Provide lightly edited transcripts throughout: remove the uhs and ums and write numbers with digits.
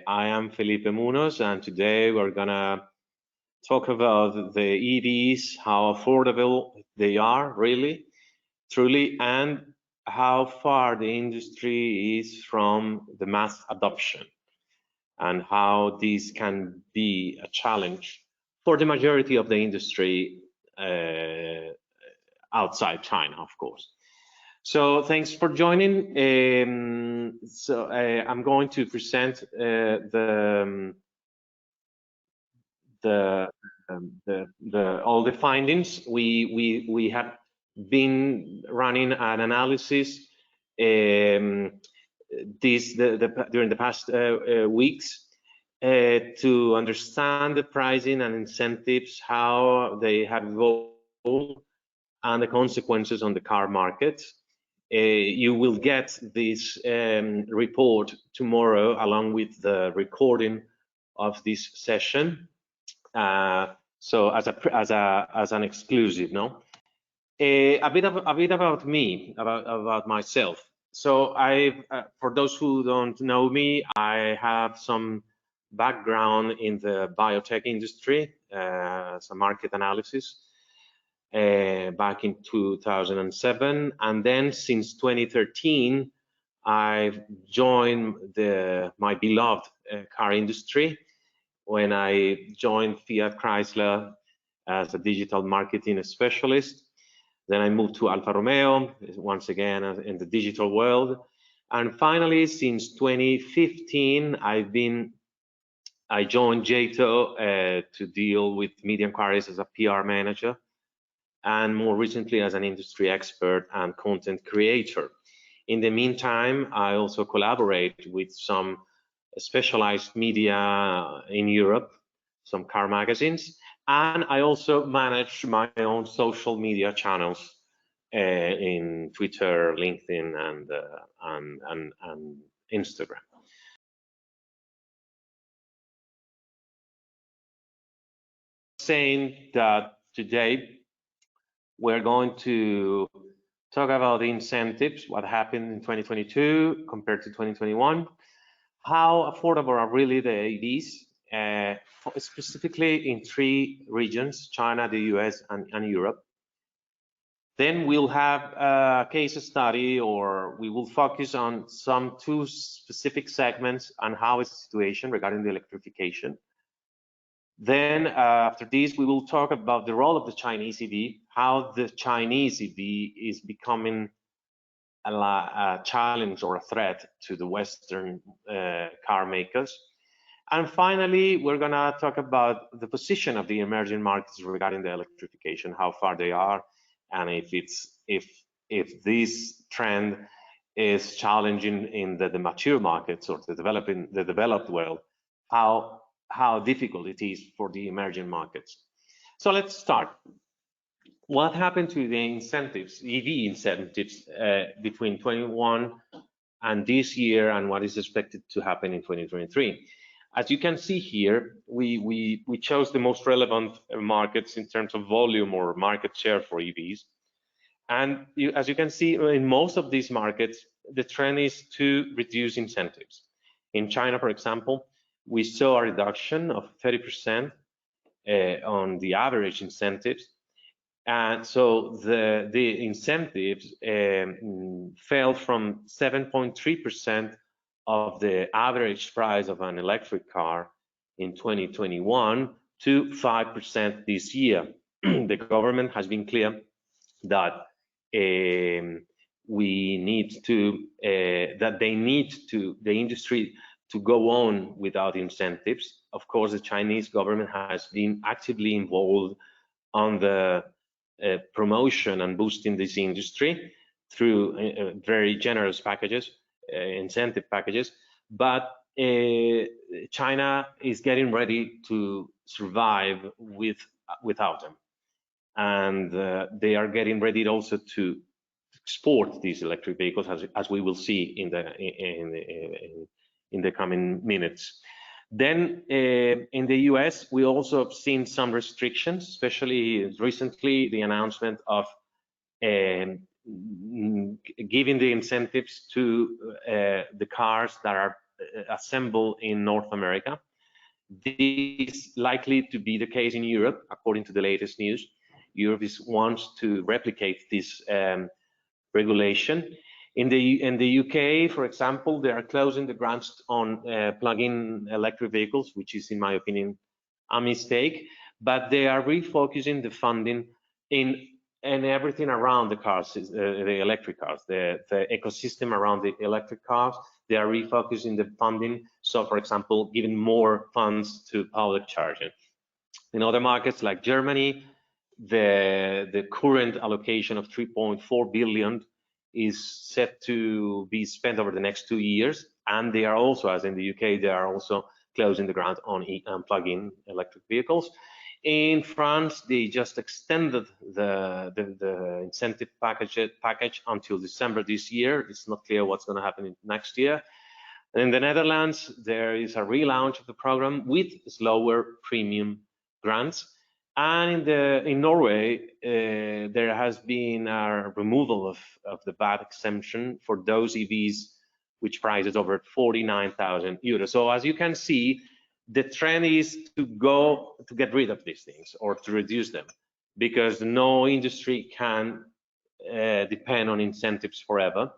I am Felipe Munoz, and today we're gonna talk about the EVs, how affordable they are, really, truly, and how far the industry is from the mass adoption, and how this can be a challenge for the majority of the industry outside China, of course. So thanks for joining. I'm going to present all the findings. We have been running an analysis during the past weeks to understand the pricing and incentives, how they have evolved, and the consequences on the car market. You will get this report tomorrow along with the recording of this session. So as an exclusive, no. A bit about me, about myself. So for those who don't know me, I have some background in the biotech industry, some market analysis. Back in 2007, and then since 2013 I've joined my beloved car industry when I joined Fiat Chrysler as a digital marketing specialist. Then I moved to Alfa Romeo, once again in the digital world, and finally since 2015 I joined JATO to deal with media inquiries as a PR manager, and more recently as an industry expert and content creator. In the meantime, I also collaborate with some specialized media in Europe, some car magazines, and I also manage my own social media channels in Twitter, LinkedIn, and Instagram. Saying that today we're going to talk about the incentives, what happened in 2022 compared to 2021, how affordable are really the EVs, specifically in 3 regions, China, the US, and Europe. Then we'll have a case study, or we will focus on some 2 specific segments on how is the situation regarding the electrification. Then after this, we will talk about the role of the Chinese EV, how the Chinese EV is becoming a challenge or a threat to the Western car makers. And finally, we're gonna talk about the position of the emerging markets regarding the electrification, how far they are, and if this trend is challenging in the mature markets or the developed world, how difficult it is for the emerging markets. So let's start. What happened to the incentives, EV incentives, between 21 and this year, and what is expected to happen in 2023? As you can see here, we chose the most relevant markets in terms of volume or market share for EVs. And as you can see, in most of these markets, the trend is to reduce incentives. In China, for example, we saw a reduction of 30% on the average incentives. And so the incentives fell from 7.3% of the average price of an electric car in 2021 to 5% this year. The government has been clear that the industry to go on without incentives. Of course, the Chinese government has been actively involved on the promotion and boosting this industry through very generous packages, incentive packages, but China is getting ready to survive without them, and they are getting ready also to export these electric vehicles, as we will see in the coming minutes. Then in the US, we also have seen some restrictions, especially recently the announcement of giving the incentives to the cars that are assembled in North America. This is likely to be the case in Europe, according to the latest news. Europe wants to replicate this regulation. In the UK, for example, they are closing the grants on plug-in electric vehicles, which is, in my opinion, a mistake. But they are refocusing the funding in everything around the cars, the electric cars, the ecosystem around the electric cars. They are refocusing the funding. So, for example, giving more funds to public charging. In other markets like Germany, the current allocation of 3.4 billion is set to be spent over the next 2 years, and they are also, as in the UK, they are also closing the grant on plug-in electric vehicles. In France, they just extended the incentive package until December this year. It's not clear what's going to happen next year. In the Netherlands, there is a relaunch of the program with slower premium grants. And in Norway, there has been a removal of the VAT exemption for those EVs which prices over 49,000 euros. So as you can see, the trend is to get rid of these things or to reduce them, because no industry can depend on incentives forever.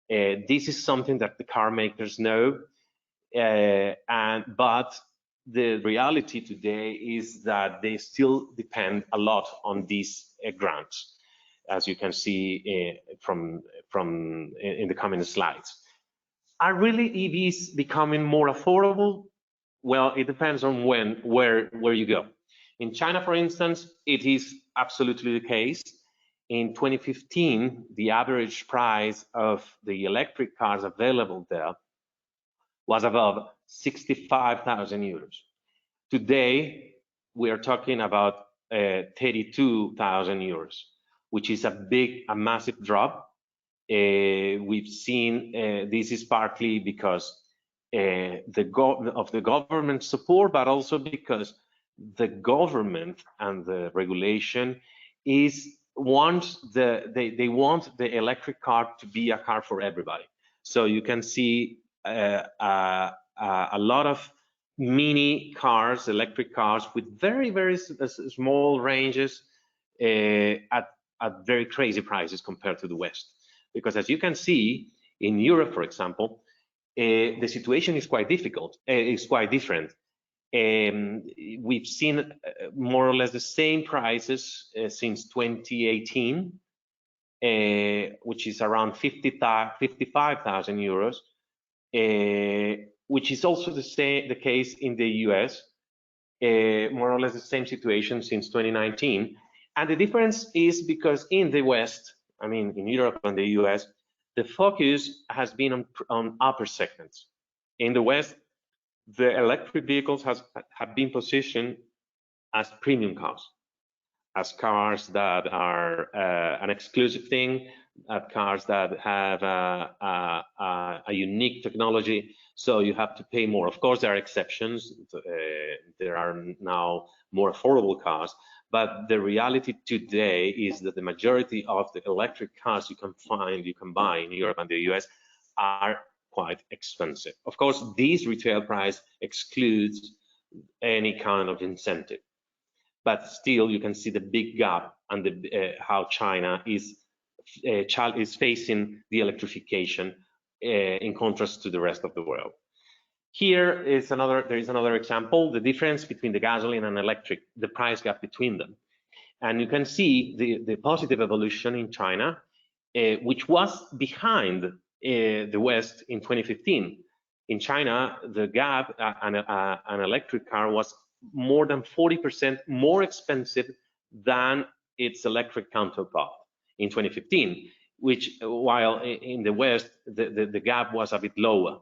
This is something that the car makers know, but the reality today is that they still depend a lot on these grants, as you can see from in the coming slides. Are really EVs becoming more affordable? Well, it depends on where you go. In China, for instance, it is absolutely the case. In 2015, the average price of the electric cars available there was above 65,000 euros. Today, we are talking about 32,000 euros, which is a massive drop. We've seen this is partly because of the government support, but also because the government and the regulation they want the electric car to be a car for everybody. So you can see a lot of mini cars, electric cars with very small ranges at very crazy prices compared to the West. Because as you can see in Europe, for example, the situation is quite difficult. It's quite different. We've seen more or less the same prices since 2018, which is around 55,000 euros, which is also the case in the US, more or less the same situation since 2019. And the difference is because in the West, I mean, in Europe and the US, the focus has been on upper segments. In the West, the electric vehicles have been positioned as premium cars, as cars that are an exclusive thing, cars that have a unique technology, so you have to pay more. Of course, there are exceptions. There are now more affordable cars, but the reality today is that the majority of the electric cars you can buy in Europe and the US are quite expensive. Of course, this retail price excludes any kind of incentive, but still you can see the big gap and how China is facing the electrification in contrast to the rest of the world. There is another example, the difference between the gasoline and electric, the price gap between them. And you can see the positive evolution in China, which was behind the West in 2015. In China, the gap, an electric car was more than 40% more expensive than its electric counterpart in 2015, while in the West, the gap was a bit lower.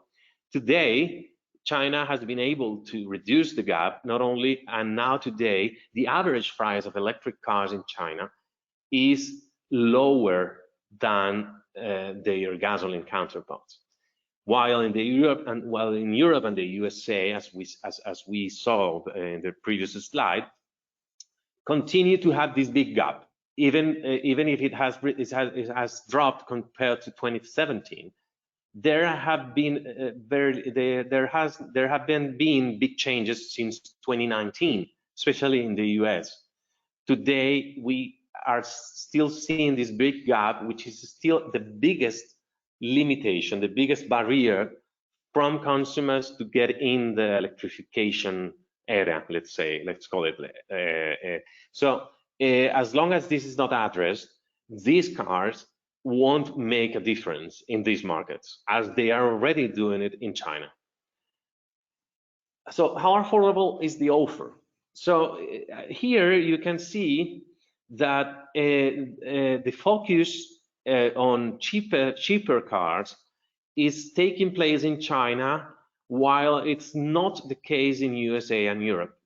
Today, China has been able to reduce the gap, and now today, the average price of electric cars in China is lower than their gasoline counterparts. While in Europe and the USA, as we saw in the previous slide, continue to have this big gap, even if it has dropped compared to 2017. there have been there have been big changes since 2019, especially in the US. Today we are still seeing this big gap, which is still the biggest limitation, the biggest barrier from consumers to get in the electrification area, let's call it. As long as this is not addressed, these cars won't make a difference in these markets, as they are already doing it in China. So how affordable is the offer? So here you can see that the focus on cheaper cars is taking place in China, while it's not the case in USA and Europe.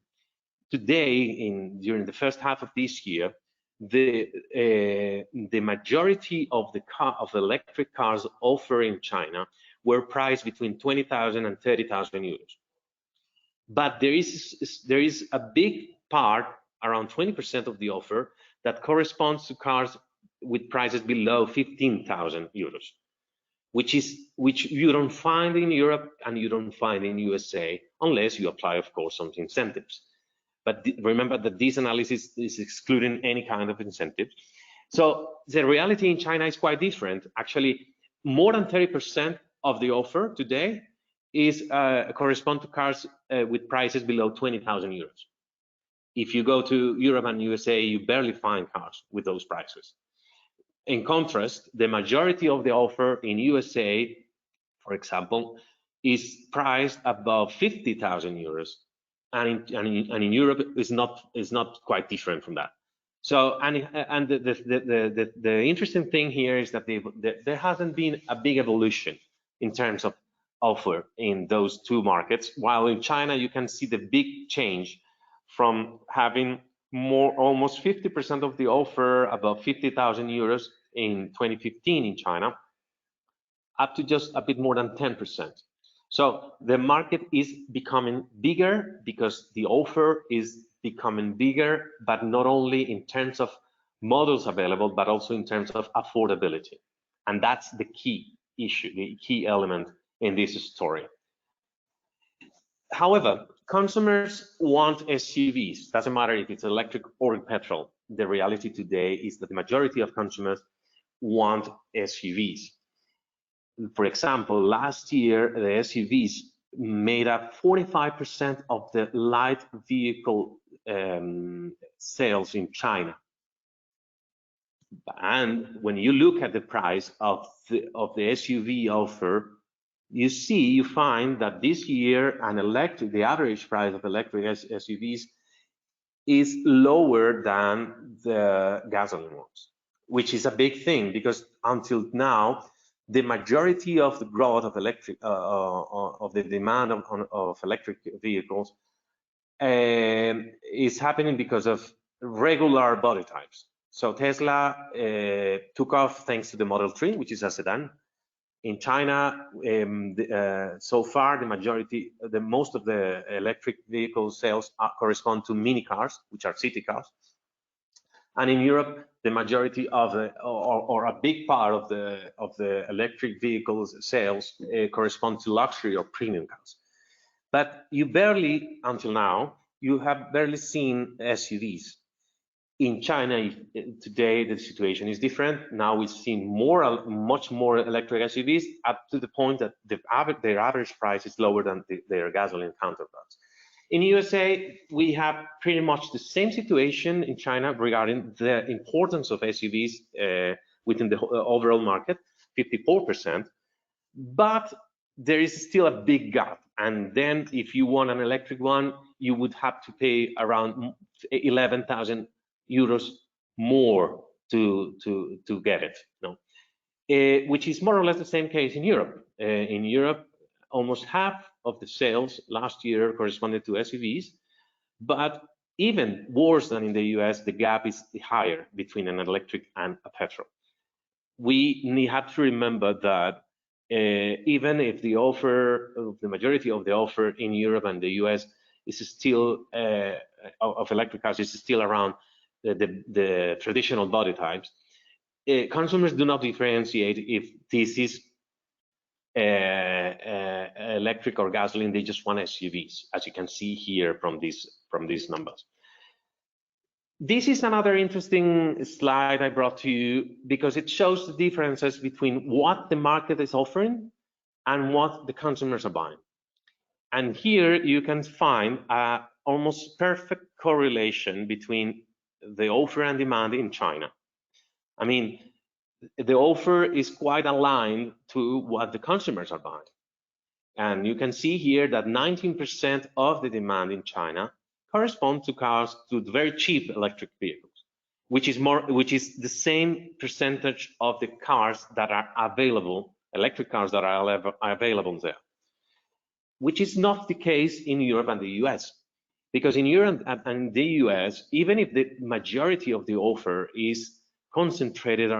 Today, during the first half of this year, the majority of the electric cars offered in China were priced between 20,000 and 30,000 euros. But there is a big part, around 20% of the offer, that corresponds to cars with prices below 15,000 euros, which you don't find in Europe and you don't find in USA, unless you apply, of course, some incentives. But remember that this analysis is excluding any kind of incentive. So the reality in China is quite different. Actually, more than 30% of the offer today is correspond to cars with prices below 20,000 euros. If you go to Europe and USA, you barely find cars with those prices. In contrast, the majority of the offer in USA, for example, is priced above 50,000 euros, and in Europe is not quite different from that. So the interesting thing here is that there hasn't been a big evolution in terms of offer in those two markets, while in China you can see the big change from having almost 50% of the offer above 50,000 euros in 2015 in China, up to just a bit more than 10%. So the market is becoming bigger because the offer is becoming bigger, but not only in terms of models available, but also in terms of affordability. And that's the key issue, the key element in this story. However, consumers want SUVs. Doesn't matter if it's electric or petrol. The reality today is that the majority of consumers want SUVs. For example, last year, the SUVs made up 45% of the light vehicle sales in China. And when you look at the price of the SUV offer, you find that this year the average price of electric SUVs is lower than the gasoline ones, which is a big thing, because until now, the majority of the growth of the demand of electric vehicles is happening because of regular body types. So Tesla took off thanks to the Model 3, which is a sedan. In China, so far, most of the electric vehicle sales correspond to mini cars, which are city cars. And in Europe, the majority of or a big part of the electric vehicles sales correspond to luxury or premium cars. But until now, you have barely seen SUVs. In China today, the situation is different. Now we've seen much more electric SUVs, up to the point that their average price is lower than their gasoline counterparts. In USA, we have pretty much the same situation in China regarding the importance of SUVs within the overall market, 54%. But there is still a big gap. And then if you want an electric one, you would have to pay around 11,000 euros more to get it, which is more or less the same case in Europe. In Europe, almost half of the sales last year corresponded to SUVs, but even worse than in the US, the gap is higher between an electric and a petrol. We have to remember that even if the majority of the offer in Europe and the US is still of electric cars is still around the traditional body types, consumers do not differentiate if this is electric or gasoline, they just want SUVs, as you can see here from these numbers. This is another interesting slide I brought to you because it shows the differences between what the market is offering and what the consumers are buying. And here you can find a almost perfect correlation between the offer and demand in China. I mean, the offer is quite aligned to what the consumers are buying. And you can see here that 19% of the demand in China correspond to cars, to very cheap electric vehicles, which is the same percentage of the cars that are available, electric cars that are available there, which is not the case in Europe and the US. Because in Europe and the US, even if the majority of the offer is concentrated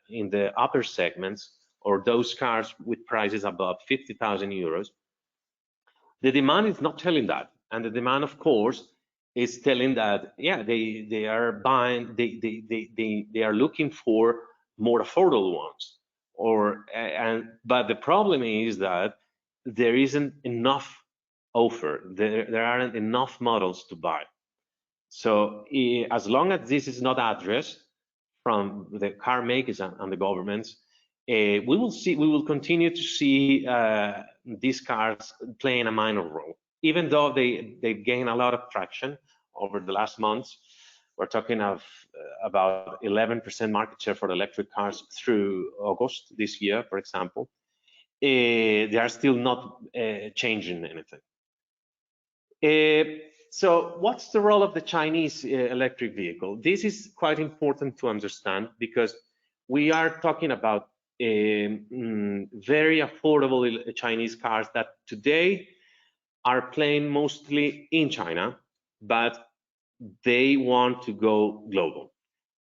in the upper segments, or those cars with prices above 50,000 euros, the demand is not telling that. And the demand, of course, is telling that, yeah, they are buying, they are looking for more affordable ones. But the problem is that there isn't enough offer. There aren't enough models to buy. So as long as this is not addressed from the car makers and the governments, we will continue to see these cars playing a minor role, even though they've gained a lot of traction over the last months. We're talking of about 11% market share for electric cars through August this year, for example. They are still not changing anything. So what's the role of the Chinese electric vehicle? This is quite important to understand because we are talking about very affordable Chinese cars that today are playing mostly in China, but they want to go global.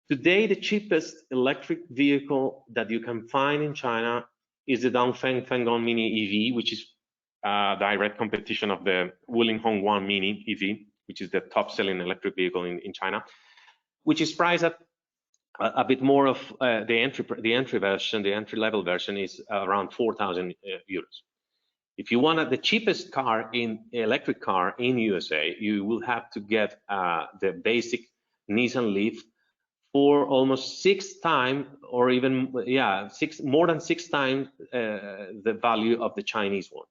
Today, the cheapest electric vehicle that you can find in China is the Dongfeng Fengong Mini EV, which is a direct competition of the Wuling Hongguang Mini EV, which is the top-selling electric vehicle in China, which is priced at a bit more of the entry-level version is around 4,000 euros. If you want the cheapest electric car in USA, you will have to get the basic Nissan Leaf for almost 6 times, or even more than 6 times the value of the Chinese one.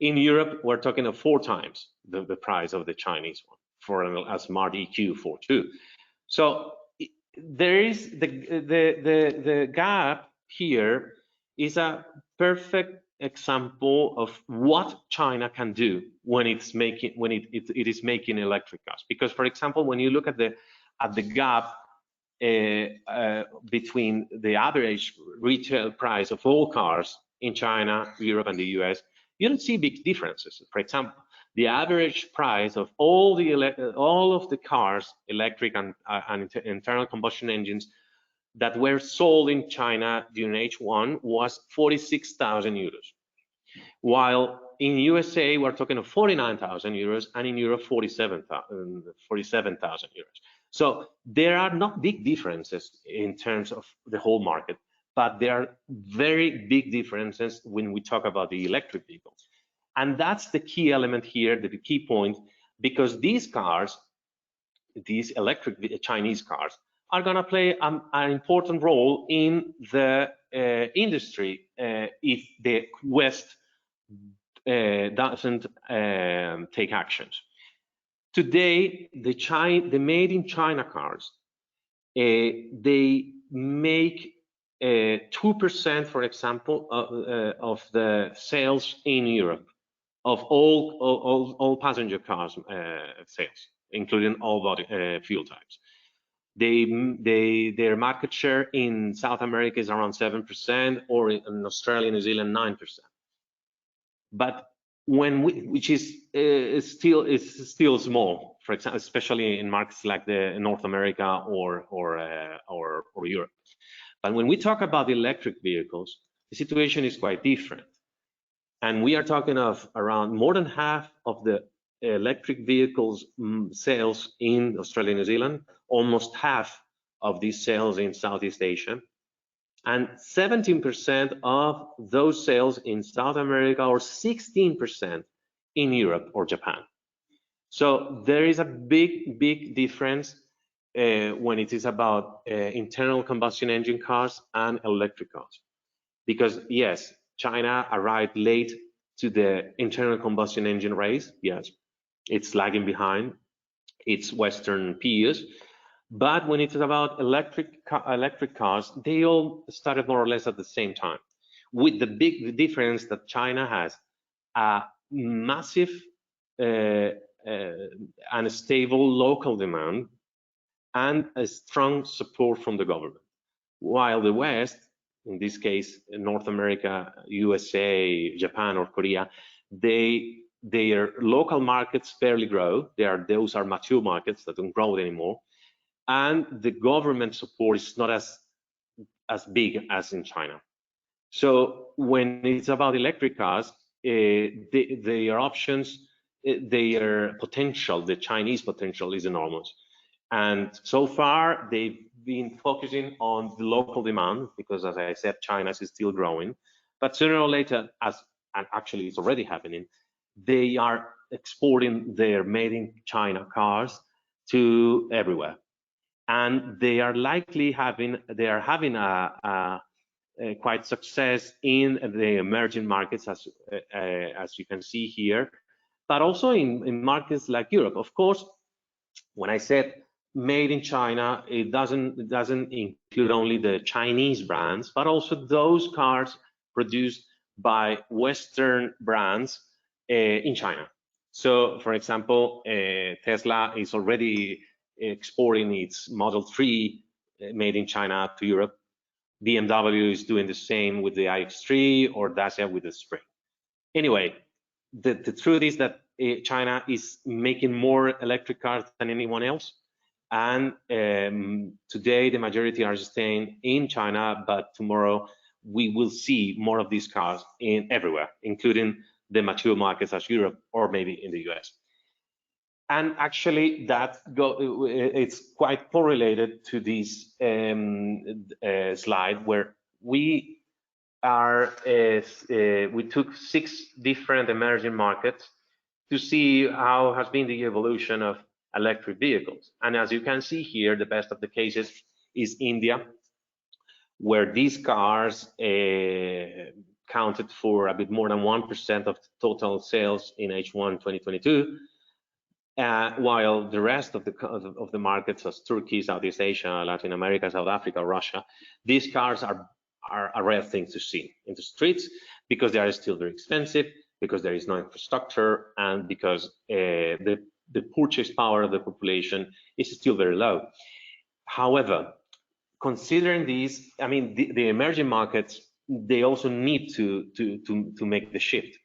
In Europe, we're talking of 4 times the price of the Chinese one for a smart EQ42. So there is the gap here is a perfect example of what China can do when it is making electric cars. Because, for example, when you look at the gap between the average retail price of all cars in China, Europe, and the US, you don't see big differences. For example, the average price of all of the cars, electric and internal combustion engines, that were sold in China during H1 was 46,000 euros, while in USA we're talking of 49,000 euros, and in Europe 47,000 euros. So there are not big differences in terms of the whole market, but there are very big differences when we talk about the electric vehicles. And that's the key element here, the key point, because these cars, these electric Chinese cars, are going to play an important role in the industry if the West doesn't take actions. Today, the made in China cars, they make 2%, for example, of the sales in Europe of all passenger cars sales, including all body fuel types. Their market share in South America is around 7%, or in Australia, New Zealand, 9%. But which is still small, for example, especially in markets like North America or Europe. But when we talk about the electric vehicles, the situation is quite different. And we are talking of around more than half of the electric vehicles sales in Australia and New Zealand, almost half of these sales in Southeast Asia, and 17% of those sales in South America, or 16% in Europe or Japan. So there is a big difference when it is about internal combustion engine cars and electric cars. Because yes, China arrived late to the internal combustion engine race. Yes, it's lagging behind its Western peers. But when it's about electric cars, they all started more or less at the same time, with the big difference that China has a massive and stable local demand and a strong support from the government, while the West, in this case North America, USA, Japan, or Korea, their local markets barely grow. Those are mature markets that don't grow anymore, and the government support is not as big as in China. So when it's about electric cars, their options, their potential, the Chinese potential is enormous. And so far, they've been focusing on the local demand because, as I said, China is still growing. But sooner or later, and actually it's already happening, they are exporting their made in China cars to everywhere. And they are having a quite success in the emerging markets, as you can see here, but also in markets like Europe. Of course, when I said made in China, it doesn't include only the Chinese brands, but also those cars produced by Western brands in China. So, for example, Tesla is already exporting its Model 3 made in China to Europe. BMW is doing the same with the iX3, or Dacia with the Spring. Anyway, the truth is that China is making more electric cars than anyone else. And today, the majority are staying in China, but tomorrow we will see more of these cars everywhere, including the mature markets as Europe or maybe in the US. And actually, it's quite correlated to this slide, where we took 6 different emerging markets to see how has been the evolution of electric vehicles. And as you can see here, the best of the cases is India, where these cars counted for a bit more than 1% of total sales in H1 2022. While the rest of the markets, as Turkey, Southeast Asia, Latin America, South Africa, Russia, these cars are a rare thing to see in the streets, because they are still very expensive, because there is no infrastructure, and because the purchase power of the population is still very low. However, considering these, I mean, the emerging markets, they also need to make the shift,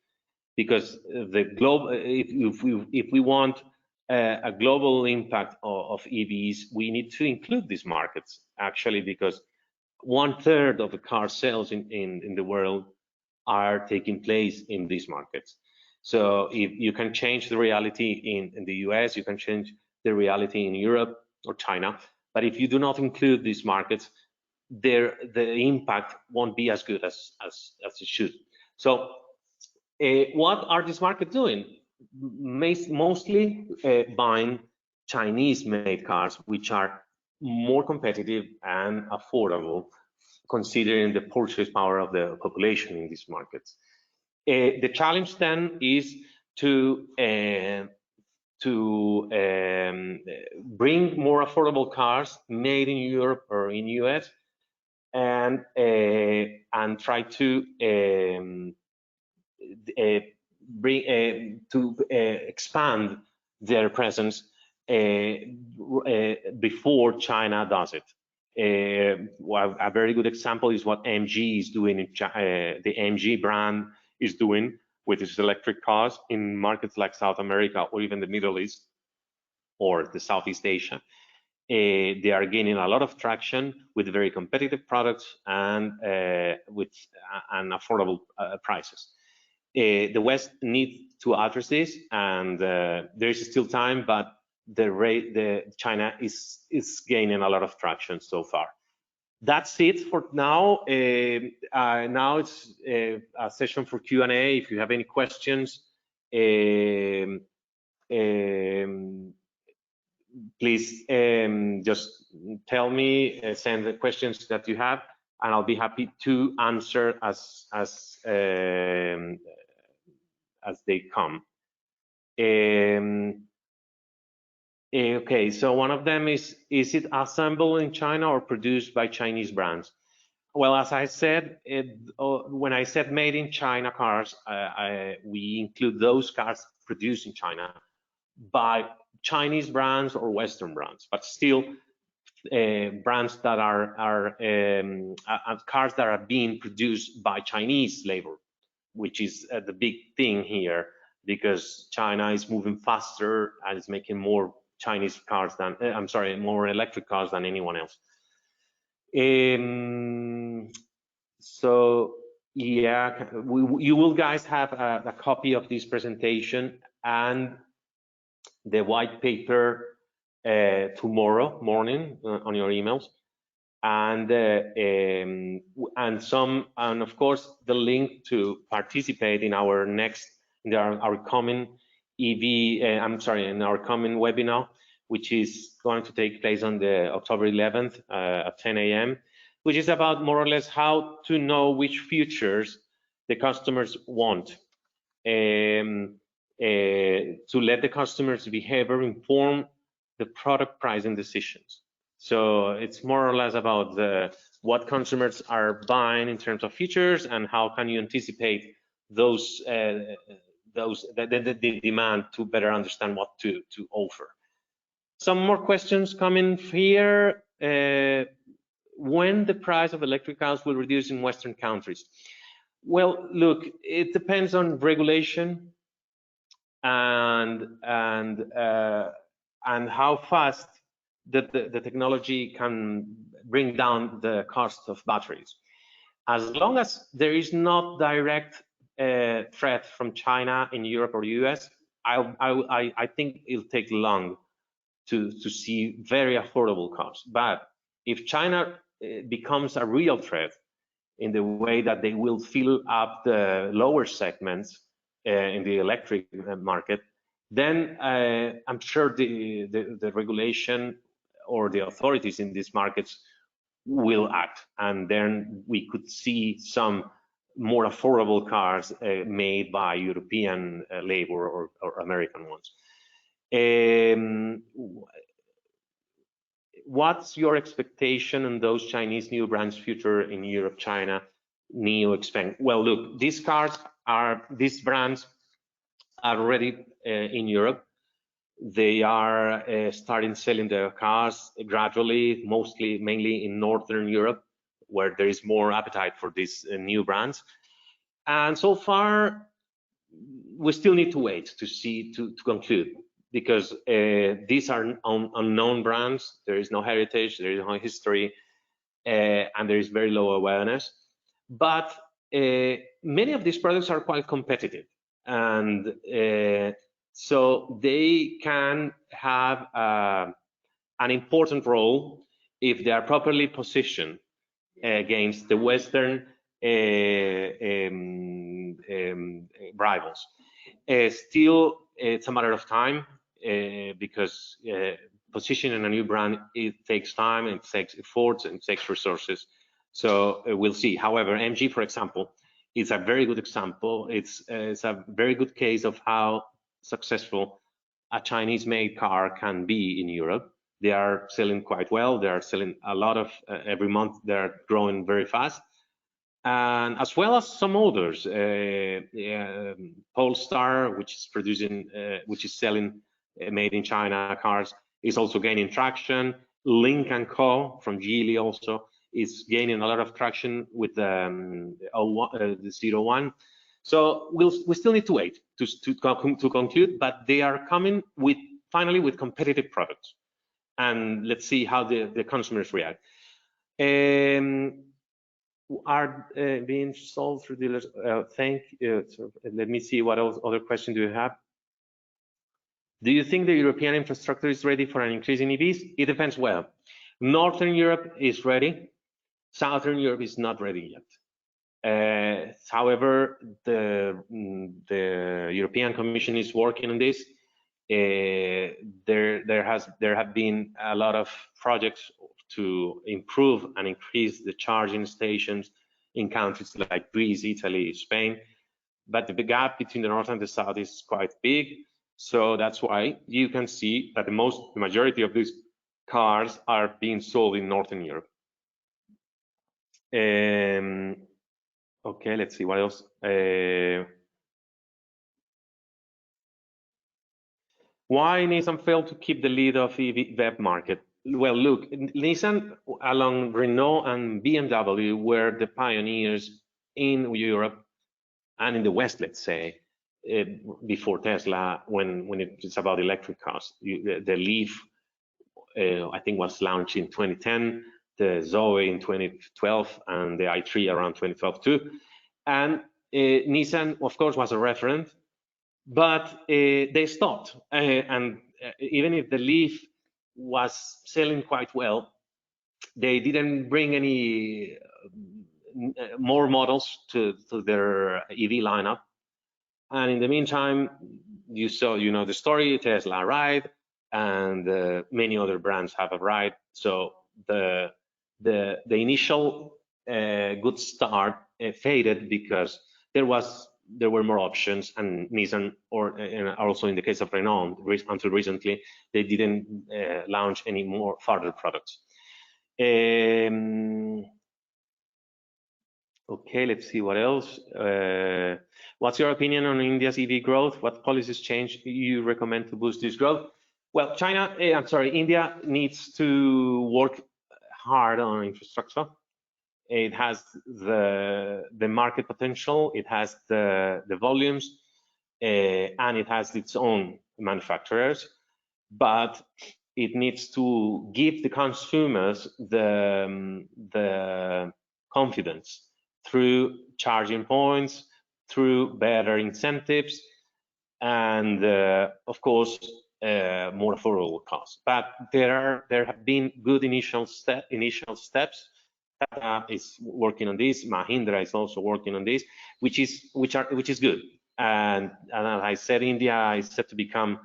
because if we want a global impact of EVs, we need to include these markets, actually, because 1/3 of the car sales in the world are taking place in these markets. So if you can change the reality in the US, you can change the reality in Europe or China. But if you do not include these markets, the impact won't be as good as it should. So what are these markets doing? Mostly buying Chinese-made cars, which are more competitive and affordable, considering the purchase power of the population in these markets. The challenge then is to bring more affordable cars made in Europe or in US, and try to expand their presence before China does it. Well, a very good example is what MG is doing. The MG brand is doing with its electric cars in markets like South America or even the Middle East or the Southeast Asia. They are gaining a lot of traction with very competitive products and with affordable prices. The West needs to address this, and there is still time, but China is gaining a lot of traction so far. that's it for now. Now it's a session for Q&A. If you have any questions, please just tell me, send the questions that you have, and I'll be happy to answer as they come. Okay, so one of them is it assembled in China or produced by Chinese brands? Well, as I said, when I said made in China cars, we include those cars produced in China by Chinese brands or Western brands, but still brands that are cars that are being produced by Chinese labor, which is the big thing here, because China is moving faster and is making more Chinese cars than, I'm sorry, more electric cars than anyone else. So yeah, you will guys have a copy of this presentation and the white paper tomorrow morning on your emails, and of course the link to participate in our coming in our coming webinar, which is going to take place on the October 11th at 10 a.m., which is about more or less how to know which features the customers want, to let the customers' behavior inform the product pricing decisions. So it's more or less about what consumers are buying in terms of features, and how can you anticipate the demand to better understand what to offer. Some more questions coming here. When the price of electric cars will reduce in Western countries? Well, look, it depends on regulation and how fast the technology can bring down the cost of batteries. As long as there is not direct threat from China in Europe or US, I think it'll take long to see very affordable cars. But if China becomes a real threat in the way that they will fill up the lower segments in the electric market, then I'm sure the regulation or the authorities in these markets will act, and then we could see some more affordable cars made by European labor or American ones. What's your expectation on those Chinese new brands' future in Europe, China, NIO, Xpeng? Well, look, these brands are already in Europe. They are starting selling their cars gradually, mainly in Northern Europe, where there is more appetite for these new brands. And so far, we still need to wait to conclude, because these are unknown brands. There is no heritage, there is no history, and there is very low awareness. But many of these products are quite competitive, and so they can have an important role if they are properly positioned against the Western rivals. Still, it's a matter of time, because positioning a new brand, it takes time, it takes efforts, and it takes resources. So we'll see. However, MG, for example, is a very good example. It's a very good case of how successful a Chinese-made car can be in Europe. They are selling quite well. They are selling a lot of every month. They're growing very fast, and as well as some others. Polestar, which is selling made in China cars, is also gaining traction. Lynk & Co from Geely also is gaining a lot of traction with the 01. So we still need to wait to conclude, but they are coming finally with competitive products, and let's see how the consumers react. Are being sold through dealers? Thank you. So let me see what other question do you have. Do you think the European infrastructure is ready for an increase in EVs? It depends. Well, Northern Europe is ready. Southern Europe is not ready yet. However, the European Commission is working on this. There have been a lot of projects to improve and increase the charging stations in countries like Greece, Italy, Spain, but the gap between the north and the south is quite big. So that's why you can see that the majority of these cars are being sold in Northern Europe. Okay, let's see what else. Why Nissan failed to keep the lead of EV BEV market? Well, look, Nissan, along Renault and BMW, were the pioneers in Europe and in the West, let's say, before Tesla, when it's about electric cars. The Leaf, I think, was launched in 2010, the Zoe in 2012, and the i3 around 2012 too. And Nissan, of course, was a referent, but they stopped. And even if the Leaf was selling quite well, they didn't bring any more models to their EV lineup. And in the meantime, you saw, the story, Tesla arrived, and many other brands have arrived. So the initial good start faded because there were more options, and Nissan, and also in the case of Renault, until recently, they didn't launch any more further products. Okay, let's see what else. What's your opinion on India's EV growth? What policies change you recommend to boost this growth? Well, India needs to work hard on infrastructure. It has the market potential, it has the volumes, and it has its own manufacturers, but it needs to give the consumers the confidence through charging points, through better incentives, and of course more affordable costs. But there have been good initial steps. Tata is working on this. Mahindra is also working on this, which is good. And as I said, India is set to become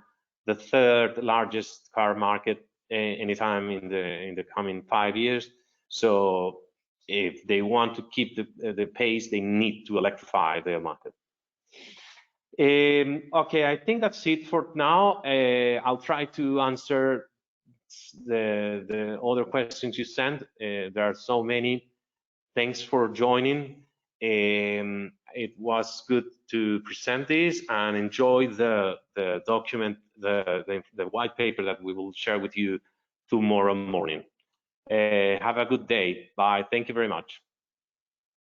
the third largest car market anytime in the coming 5 years. So if they want to keep the pace, they need to electrify their market. Okay, I think that's it for now. I'll try to answer the other questions you sent. There are so many. Thanks for joining. It was good to present this, and enjoy the document, the white paper that we will share with you tomorrow morning. Have a good day. Bye. Thank you very much.